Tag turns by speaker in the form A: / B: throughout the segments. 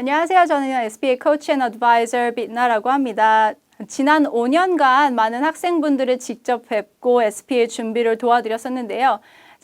A: 안녕하세요. 저는 SBA 코치 앤 어드바이저 빛나라고 합니다. 지난 5년간 많은 학생분들을 직접 뵙고 SBA 준비를 도와드렸었는데요.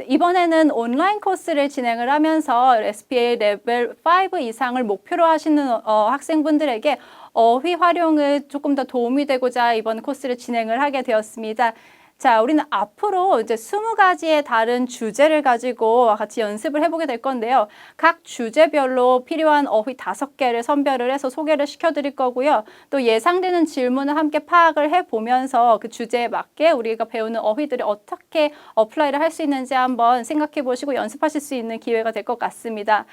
A: 이번에는 온라인 코스를 진행을 하면서 SBA 레벨 5 이상을 목표로 하시는 학생분들에게 어휘 활용을 조금 더 도움이 되고자 이번 코스를 진행을 하게 되었습니다. 자, 우리는 앞으로 이제 20가지의 다른 주제를 가지고 같이 연습을 해보게 될 건데요. 각 주제별로 필요한 어휘 5개를 선별을 해서 소개를 시켜드릴 거고요. 또 예상되는 질문을 함께 파악을 해보면서 그 주제에 맞게 우리가 배우는 어휘들을 어떻게 어플라이를 할 수 있는지 한번 생각해 보시고 연습하실 수 있는 기회가 될 것 같습니다.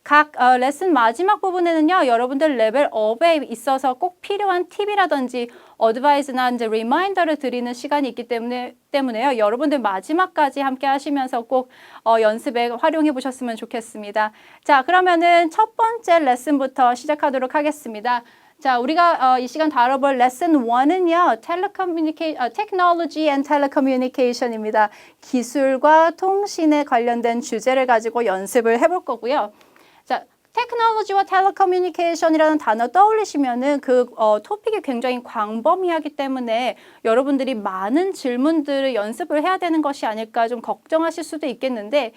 A: 각 레슨 마지막 부분에는요, 여러분들 레벨업에 있어서 꼭 필요한 팁이라든지 어드바이스나 이제 리마인더를 드리는 시간이 있기 때문에요. 여러분들 마지막까지 함께 하시면서 꼭 연습에 활용해 보셨으면 좋겠습니다. 자, 그러면은 첫 번째 레슨부터 시작하도록 하겠습니다. 자, 우리가 이 시간 다뤄볼 레슨 1은요, Technology and Telecommunication입니다. 기술과 통신에 관련된 주제를 가지고 연습을 해볼 거고요. 자, 테크놀로지와 텔레커뮤니케이션이라는 단어 떠올리시면은 그 토픽이 굉장히 광범위하기 때문에 여러분들이 많은 질문들을 연습을 해야 되는 것이 아닐까 좀 걱정하실 수도 있겠는데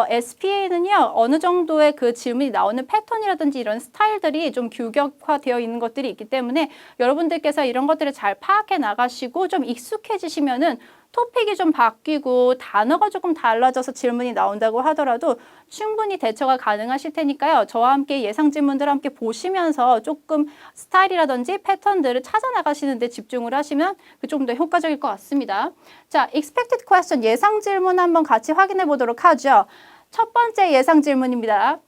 A: SPA는요 어느 정도의 그 질문이 나오는 패턴이라든지 이런 스타일들이 좀 규격화되어 있는 것들이 있기 때문에 여러분들께서 이런 것들을 잘 파악해 나가시고 좀 익숙해지시면은 토픽이 좀 바뀌고 단어가 조금 달라져서 질문이 나온다고 하더라도 충분히 대처가 가능하실 테니까요. 저와 함께 예상 질문들을 함께 보시면서 조금 스타일이라든지 패턴들을 찾아 나가시는 데 집중을 하시면 조금 더 효과적일 것 같습니다. 자, expected question 예상 질문 한번 같이 확인해 보도록 하죠. 첫 번째 예상 질문입니다.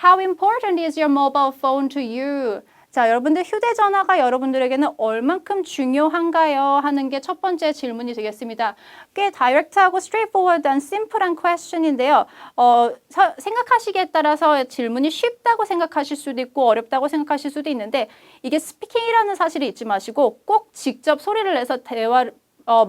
A: How important is your mobile phone to you? 자, 여러분들 휴대전화가 여러분들에게는 얼만큼 중요한가요? 하는 게 첫 번째 질문이 되겠습니다. 꽤 다이렉트하고 straightforward한 심플한 question인데요. 생각하시기에 따라서 질문이 쉽다고 생각하실 수도 있고 어렵다고 생각하실 수도 있는데 이게 스피킹이라는 사실을 잊지 마시고 꼭 직접 소리를 내서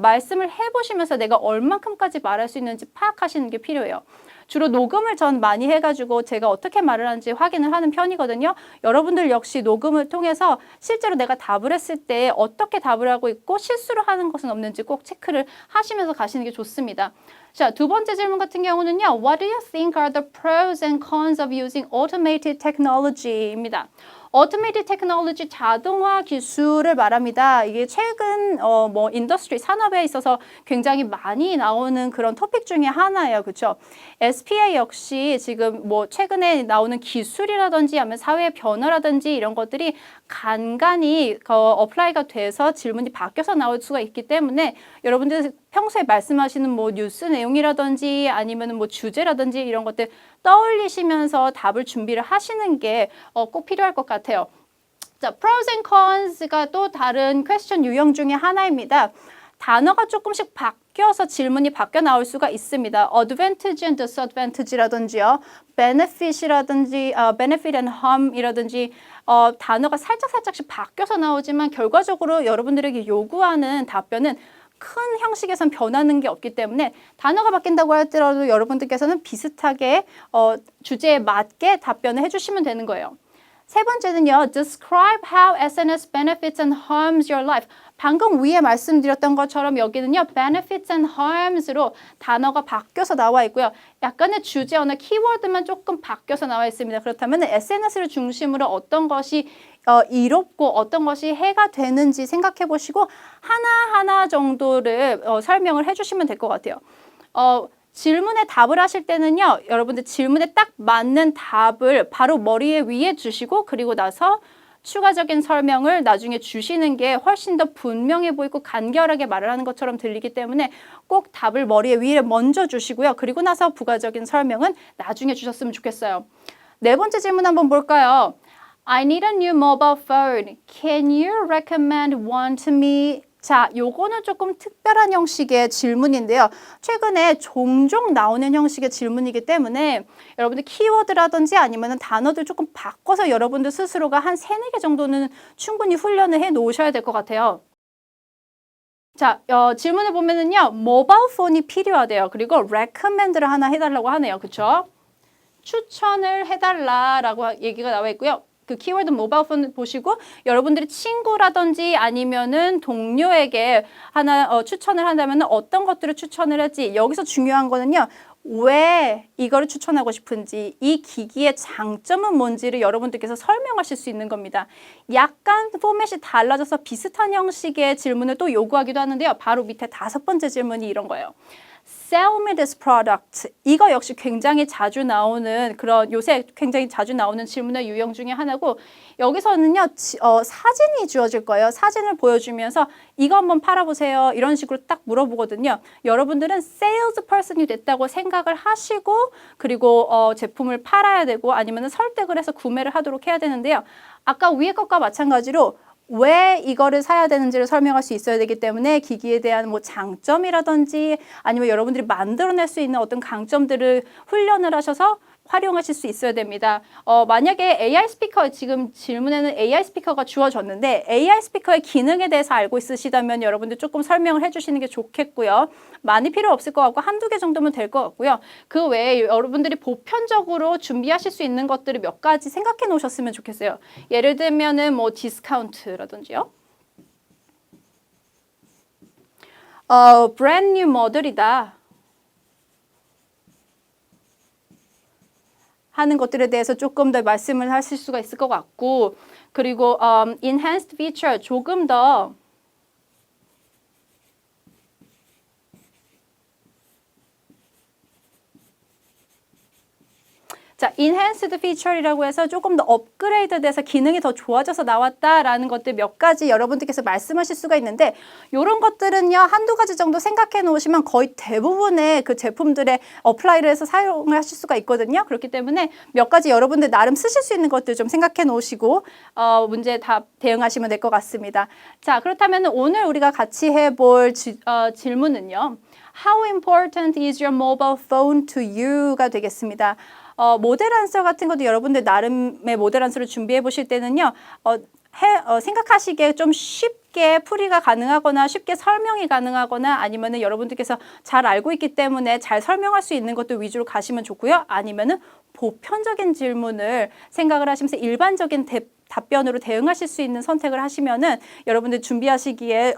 A: 말씀을 해보시면서 내가 얼만큼까지 말할 수 있는지 파악하시는 게 필요해요. 주로 녹음을 전 많이 해가지고 제가 어떻게 말을 하는지 확인을 하는 편이거든요. 여러분들 역시 녹음을 통해서 실제로 내가 답을 했을 때 어떻게 답을 하고 있고 실수를 하는 것은 없는지 꼭 체크를 하시면서 가시는 게 좋습니다. 자, 두 번째 질문 같은 경우는요. What do you think are the pros and cons of using automated technology?입니다. Automated technology 자동화 기술을 말합니다. 이게 최근 인더스트리 산업에 있어서 굉장히 많이 나오는 그런 토픽 중에 하나예요. 그렇죠? SPA 역시 지금 최근에 나오는 기술이라든지 아니면 사회 변화라든지 이런 것들이 간간히 어플라이가 돼서 질문이 바뀌어서 나올 수가 있기 때문에 여러분들 평소에 말씀하시는 뉴스 내용이라든지 아니면 주제라든지 이런 것들 떠올리시면서 답을 준비를 하시는 게 꼭 필요할 것 같아요. 자, pros and cons가 또 다른 퀘스천 유형 중에 하나입니다. 단어가 조금씩 바뀌어서 질문이 바뀌어 나올 수가 있습니다. advantage and disadvantage라든지요. benefit이라든지 benefit and harm이라든지 단어가 살짝씩 바뀌어서 나오지만 결과적으로 여러분들에게 요구하는 답변은 큰 형식에선 변하는 게 없기 때문에 단어가 바뀐다고 하더라도 여러분들께서는 비슷하게 주제에 맞게 답변을 해주시면 되는 거예요. 세 번째는요. Describe how SNS benefits and harms your life. 방금 위에 말씀드렸던 것처럼 여기는요. benefits and harms로 단어가 바뀌어서 나와 있고요. 약간의 주제어나 키워드만 조금 바뀌어서 나와 있습니다. 그렇다면 SNS를 중심으로 어떤 것이 이롭고 어떤 것이 해가 되는지 생각해 보시고 하나하나 정도를 설명을 해주시면 될 것 같아요. 질문에 답을 하실 때는요. 여러분들 질문에 딱 맞는 답을 바로 머리에 위에 주시고 그리고 나서 추가적인 설명을 나중에 주시는 게 훨씬 더 분명해 보이고 간결하게 말을 하는 것처럼 들리기 때문에 꼭 답을 머리에 위에 먼저 주시고요. 그리고 나서 부가적인 설명은 나중에 주셨으면 좋겠어요. 네 번째 질문 한번 볼까요? I need a new mobile phone. Can you recommend one to me? 자, 요거는 조금 특별한 형식의 질문인데요. 최근에 종종 나오는 형식의 질문이기 때문에 여러분들 키워드라든지 아니면 단어들 조금 바꿔서 여러분들 스스로가 한 3-4개 정도는 충분히 훈련을 해 놓으셔야 될 것 같아요. 자, 질문을 보면은요. 모바일 폰이 필요하대요. 그리고 recommend를 하나 해달라고 하네요. 그쵸? 추천을 해달라라고 얘기가 나와 있고요. 그 키워드 모바일 폰 보시고 여러분들이 친구라든지 아니면은 동료에게 하나 추천을 한다면 어떤 것들을 추천을 할지 여기서 중요한 거는요. 왜 이거를 추천하고 싶은지 이 기기의 장점은 뭔지를 여러분들께서 설명하실 수 있는 겁니다. 약간 포맷이 달라져서 비슷한 형식의 질문을 또 요구하기도 하는데요. 바로 밑에 5번째 질문이 이런 거예요. Sell me this product. 이거 역시 굉장히 자주 나오는 그런 요새 굉장히 자주 나오는 질문의 유형 중에 하나고 여기서는요 사진이 주어질 거예요. 사진을 보여주면서 이거 한번 팔아보세요. 이런 식으로 딱 물어보거든요. 여러분들은 sales person이 됐다고 생각을 하시고 그리고 제품을 팔아야 되고 아니면 설득을 해서 구매를 하도록 해야 되는데요. 아까 위에 것과 마찬가지로 왜 이거를 사야 되는지를 설명할 수 있어야 되기 때문에 기기에 대한 뭐 장점이라든지 아니면 여러분들이 만들어낼 수 있는 어떤 강점들을 훈련을 하셔서 활용하실 수 있어야 됩니다. 만약에 AI 스피커 지금 질문에는 AI 스피커가 주어졌는데 AI 스피커의 기능에 대해서 알고 있으시다면 여러분들 조금 설명을 해주시는 게 좋겠고요. 많이 필요 없을 것 같고 한두 개 정도면 될 것 같고요. 그 외에 여러분들이 보편적으로 준비하실 수 있는 것들을 몇 가지 생각해 놓으셨으면 좋겠어요. 예를 들면은 뭐 디스카운트라든지요. 브랜드 뉴 모델이다 하는 것들에 대해서 조금 더 말씀을 하실 수가 있을 것 같고 그리고 enhanced feature 조금 더 자, enhanced feature이라고 해서 조금 더 업그레이드 돼서 기능이 더 좋아져서 나왔다라는 것들 몇 가지 여러분들께서 말씀하실 수가 있는데 이런 것들은요. 한두 가지 정도 생각해 놓으시면 거의 대부분의 그 제품들에 어플라이를 해서 사용을 하실 수가 있거든요. 그렇기 때문에 몇 가지 여러분들 나름 쓰실 수 있는 것들 좀 생각해 놓으시고 문제 답 대응하시면 될 것 같습니다. 자, 그렇다면 오늘 우리가 같이 해볼 질문은요. How important is your mobile phone to you?가 되겠습니다. 모델 안서 같은 것도 여러분들 나름의 모델 안서를 준비해 보실 때는요. 생각하시기에 좀 쉽게 풀이가 가능하거나 쉽게 설명이 가능하거나 아니면은 여러분들께서 잘 알고 있기 때문에 잘 설명할 수 있는 것들 위주로 가시면 좋고요. 아니면은 보편적인 질문을 생각을 하시면서 일반적인 답변으로 대응하실 수 있는 선택을 하시면은 여러분들 준비하시기에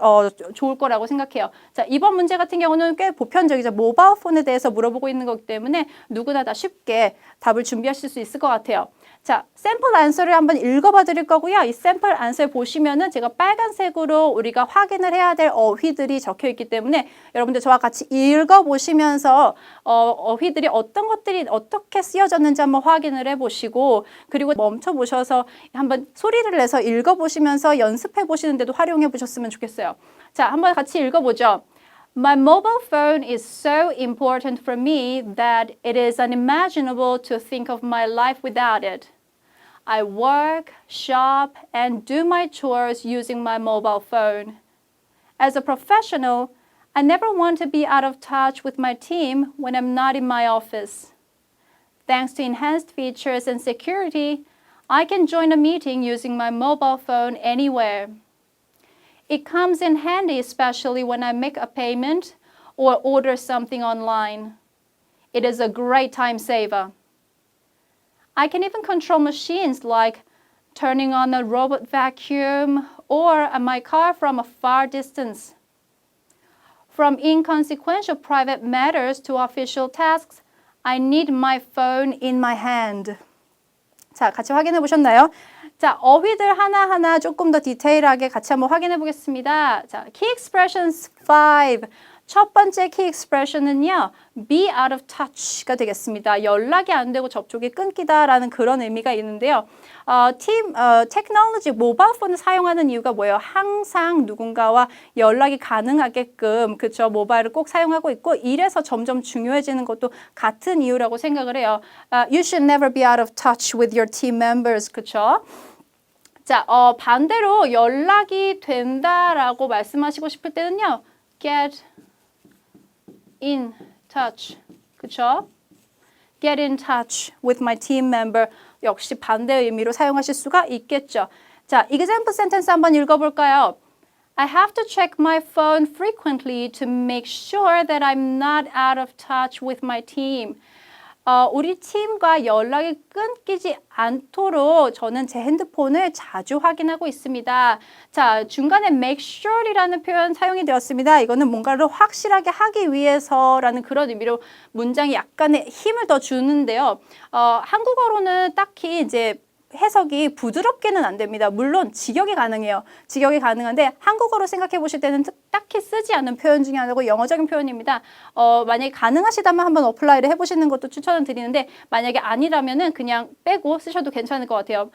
A: 좋을 거라고 생각해요. 자, 이번 문제 같은 경우는 꽤 보편적이죠. 모바일 폰에 대해서 물어보고 있는 거기 때문에 누구나 다 쉽게 답을 준비하실 수 있을 것 같아요. 자, 샘플 안서를 한번 읽어봐 드릴 거고요. 이 샘플 안서를 보시면은 제가 빨간색으로 우리가 확인을 해야 될 어휘들이 적혀 있기 때문에 여러분들 저와 같이 읽어보시면서 어휘들이 어떤 것들이 어떻게 쓰여졌는지 한번 확인을 해보시고 그리고 멈춰보셔서 한번 소리를 내서 읽어보시면서 연습해 보시는데도 활용해 보셨으면 좋겠어요. 자, 한번 같이 읽어보죠. My mobile phone is so important for me that it is unimaginable to think of my life without it. I work, shop, and do my chores using my mobile phone. As a professional, I never want to be out of touch with my team when I'm not in my office. Thanks to enhanced features and security, I can join a meeting using my mobile phone anywhere. It comes in handy especially when I make a payment or order something online. It is a great time saver. I can even control machines like turning on a robot vacuum or my car from a far distance. From inconsequential private matters to official tasks, I need my phone in my hand. 자, 같이 확인해 보셨나요? 자, 어휘들 하나하나 조금 더 디테일하게 같이 한번 확인해 보겠습니다. 자, Key Expressions 5. 첫 번째 Key Expression은요. Be out of touch가 되겠습니다. 연락이 안 되고 접촉이 끊기다라는 그런 의미가 있는데요. 테크놀로지 모바일 폰을 사용하는 이유가 뭐예요? 항상 누군가와 연락이 가능하게끔 그쵸 모바일을 꼭 사용하고 있고 이래서 점점 중요해지는 것도 같은 이유라고 생각을 해요. You should never be out of touch with your team members. 그쵸? 자, 반대로 연락이 된다라고 말씀하시고 싶을 때는요. Get in touch. 그쵸? Get in touch with my team member. 역시 반대의 의미로 사용하실 수가 있겠죠. 자, example sentence 한번 읽어볼까요? I have to check my phone frequently to make sure that I'm not out of touch with my team. 우리 팀과 연락이 끊기지 않도록 저는 제 핸드폰을 자주 확인하고 있습니다. 자, 중간에 make sure이라는 표현 사용이 되었습니다. 이거는 뭔가를 확실하게 하기 위해서라는 그런 의미로 문장이 약간의 힘을 더 주는데요. 한국어로는 딱히 이제 해석이 부드럽게는 안 됩니다. 물론 직역이 가능해요. 직역이 가능한데 한국어로 생각해 보실 때는 딱히 쓰지 않는 표현 중에 하나고 영어적인 표현입니다. 만약에 가능하시다면 한번 어플라이를 해보시는 것도 추천을 드리는데 만약에 아니라면은 그냥 빼고 쓰셔도 괜찮을 것 같아요.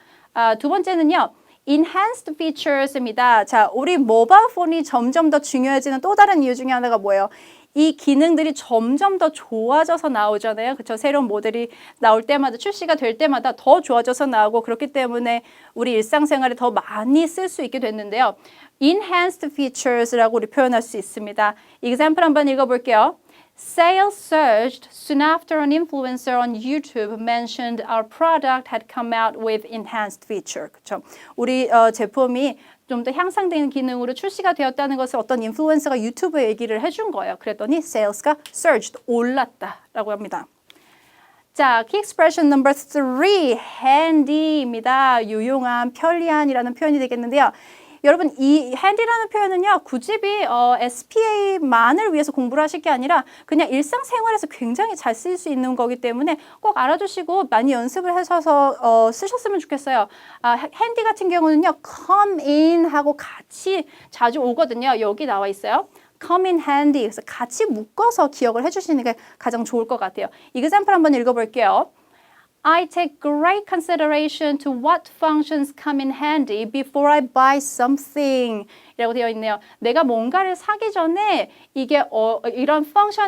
A: 두 번째는요. Enhanced features입니다. 자, 우리 모바일 폰이 점점 더 중요해지는 또 다른 이유 중에 하나가 뭐예요? 이 기능들이 점점 더 좋아져서 나오잖아요. 그렇죠? 새로운 모델이 나올 때마다 출시가 될 때마다 더 좋아져서 나오고 그렇기 때문에 우리 일상생활에 더 많이 쓸 수 있게 됐는데요. Enhanced features라고 우리 표현할 수 있습니다. example 한번 읽어볼게요. Sales surged soon after an influencer on YouTube mentioned our product had come out with enhanced feature. 그렇죠? 우리 제품이 좀 더 향상되는 기능으로 출시가 되었다는 것을 어떤 인플루언서가 유튜브에 얘기를 해준 거예요. 그랬더니 sales가 surged, 올랐다라고 합니다. 자, key expression number 3, handy입니다. 유용한, 편리한이라는 표현이 되겠는데요. 여러분, 이 handy라는 표현은요, 굳이 SPA만을 위해서 공부를 하실 게 아니라 그냥 일상생활에서 굉장히 잘 쓸 수 있는 거기 때문에 꼭 알아두시고 많이 연습을 하셔서 쓰셨으면 좋겠어요. handy 같은 경우는요, come in 하고 같이 자주 오거든요. 여기 나와 있어요. come in handy. 그래서 같이 묶어서 기억을 해주시는 게 가장 좋을 것 같아요. example 한번 읽어볼게요. I take great consideration to what functions come in handy before I buy something. 이라고 되어 있네요. 내가 뭔가를 사기 전에 이게 이런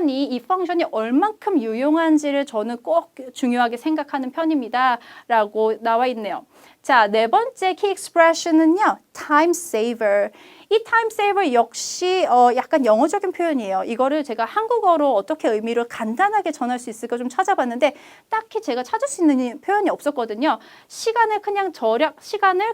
A: 이 펑션이 얼만큼 유용한지를 저는 꼭 중요하게 생각하는 편입니다. 라고 나와 있네요. 자, 네 번째 key expression은요. time saver. 이 time saver 역시 약간 영어적인 표현이에요. 이거를 제가 한국어로 어떻게 의미를 간단하게 전할 수 있을까 좀 찾아봤는데 딱히 제가 찾을 수 있는 표현이 없었거든요. 시간을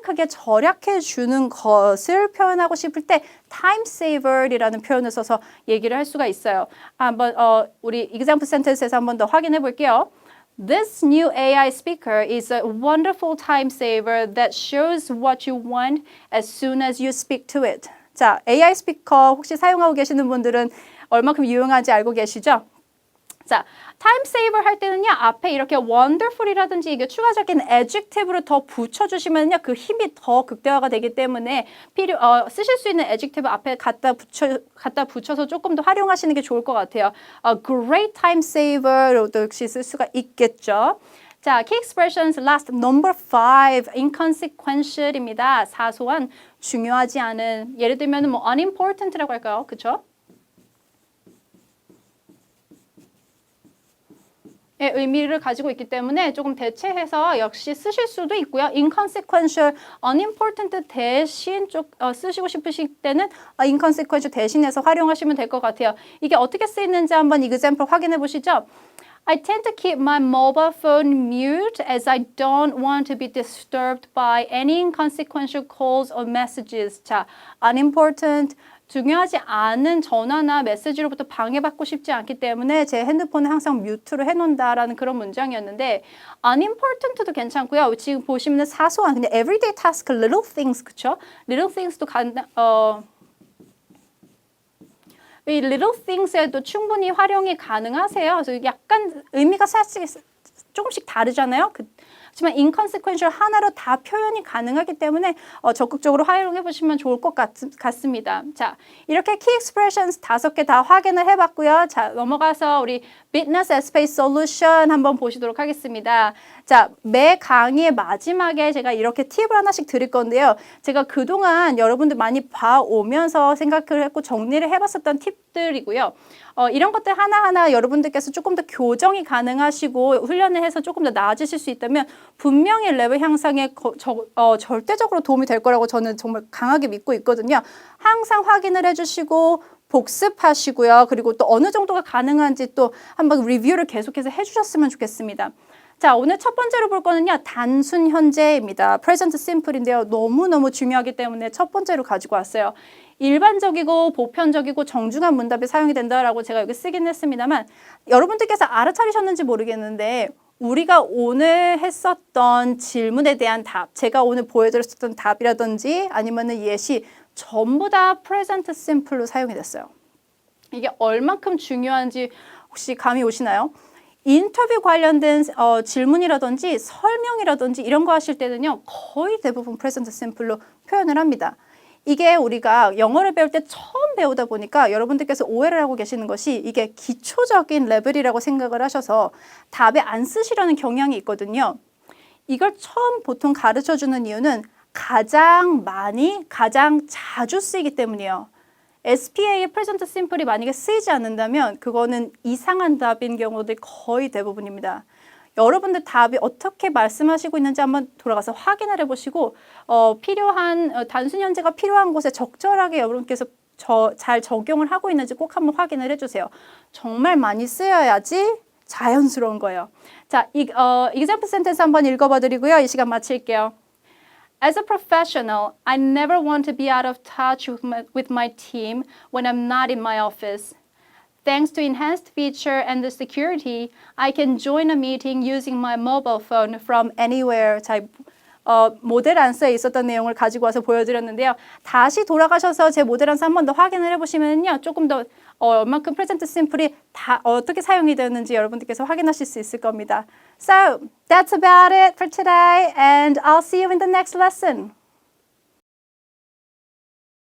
A: 크게 절약해 주는 것을 표현하고 싶을 때 time saver이라는 표현을 써서 얘기를 할 수가 있어요. 한번 우리 example sentence에서 한번 더 확인해 볼게요. This new AI speaker is a wonderful time saver that shows what you want as soon as you speak to it. 자, AI 스피커 혹시 사용하고 계시는 분들은 얼마큼 유용한지 알고 계시죠? 자, time saver 할 때는요, 앞에 이렇게 wonderful이라든지 이게 추가적인 adjective를 더 붙여주시면요, 그 힘이 더 극대화가 되기 때문에 쓰실 수 있는 adjective 앞에 갖다 붙여서 조금 더 활용하시는 게 좋을 것 같아요. great time saver로도 역시 쓸 수가 있겠죠. 자, key expressions last number 5, inconsequential입니다. 사소한, 중요하지 않은, 예를 들면 뭐 unimportant라고 할까요? 그렇죠? 의미를 가지고 있기 때문에 조금 대체해서 역시 쓰실 수도 있고요. inconsequential, unimportant 대신 쓰시고 싶으실 때는 inconsequential 대신해서 활용하시면 될 것 같아요. 이게 어떻게 쓰이는지 한번 example 확인해 보시죠. I tend to keep my mobile phone mute as I don't want to be disturbed by any inconsequential calls or messages. 자, unimportant, 중요하지 않은 전화나 메시지로부터 방해받고 싶지 않기 때문에 제 핸드폰을 항상 뮤트로 해놓는다라는 그런 문장이었는데 unimportant도 괜찮고요. 지금 보시면 사소한 그냥 everyday task, little things, 그쵸? little things도 이 little things에도 충분히 활용이 가능하세요. 그래서 약간 의미가 사실 조금씩 다르잖아요. 하지만 inconsequential 하나로 다 표현이 가능하기 때문에 적극적으로 활용해 보시면 좋을 것 같습니다. 자, 이렇게 key expressions 5개 다 확인을 해봤고요. 자, 넘어가서 우리 Business Space Solution 한번 보시도록 하겠습니다. 자, 매 강의의 마지막에 제가 이렇게 팁을 하나씩 드릴 건데요. 제가 그동안 여러분들 많이 봐오면서 생각을 했고 정리를 해봤었던 팁들이고요. 이런 것들 하나하나 여러분들께서 조금 더 교정이 가능하시고 훈련을 해서 조금 더 나아지실 수 있다면 분명히 레벨 향상에 절대적으로 도움이 될 거라고 저는 정말 강하게 믿고 있거든요. 항상 확인을 해주시고 복습하시고요. 그리고 또 어느 정도가 가능한지 또 한번 리뷰를 계속해서 해주셨으면 좋겠습니다. 자, 오늘 첫 번째로 볼 거는요. 단순 현재입니다. present simple인데요. 너무너무 중요하기 때문에 첫 번째로 가지고 왔어요. 일반적이고 보편적이고 정중한 문답이 사용이 된다라고 제가 여기 쓰긴 했습니다만 여러분들께서 알아차리셨는지 모르겠는데 우리가 오늘 했었던 질문에 대한 답, 제가 오늘 보여드렸었던 답이라든지 아니면은 예시 전부 다 present simple로 사용이 됐어요. 이게 얼만큼 중요한지 혹시 감이 오시나요? 인터뷰 관련된 질문이라든지 설명이라든지 이런 거 하실 때는요, 거의 대부분 present simple로 표현을 합니다. 이게 우리가 영어를 배울 때 처음 배우다 보니까 여러분들께서 오해를 하고 계시는 것이 이게 기초적인 레벨이라고 생각을 하셔서 답에 안 쓰시려는 경향이 있거든요. 이걸 처음 보통 가르쳐 주는 이유는 가장 많이, 가장 자주 쓰이기 때문이에요. SPA의 present simple이 만약에 쓰이지 않는다면 그거는 이상한 답인 경우들 거의 대부분입니다. 여러분들 답이 어떻게 말씀하시고 있는지 한번 돌아가서 확인을 해보시고 필요한 단순 현재가 필요한 곳에 적절하게 여러분께서 잘 적용을 하고 있는지 꼭 한번 확인을 해주세요. 정말 많이 쓰여야지 자연스러운 거예요. 자, example sentence 한번 읽어봐 드리고요. 이 시간 마칠게요. As a professional, I never want to be out of touch with my team when I'm not in my office. Thanks to enhanced feature and the security, I can join a meeting using my mobile phone from anywhere. 자, 모델 안서에 있었던 내용을 가지고 와서 보여드렸는데요. 다시 돌아가셔서 제 모델 안서 한 번 더 확인을 해보시면요. 조금 더 얼만큼 present simple이 다 어떻게 사용이 되었는지 여러분들께서 확인하실 수 있을 겁니다. So, that's about it for today and I'll see you in the next lesson.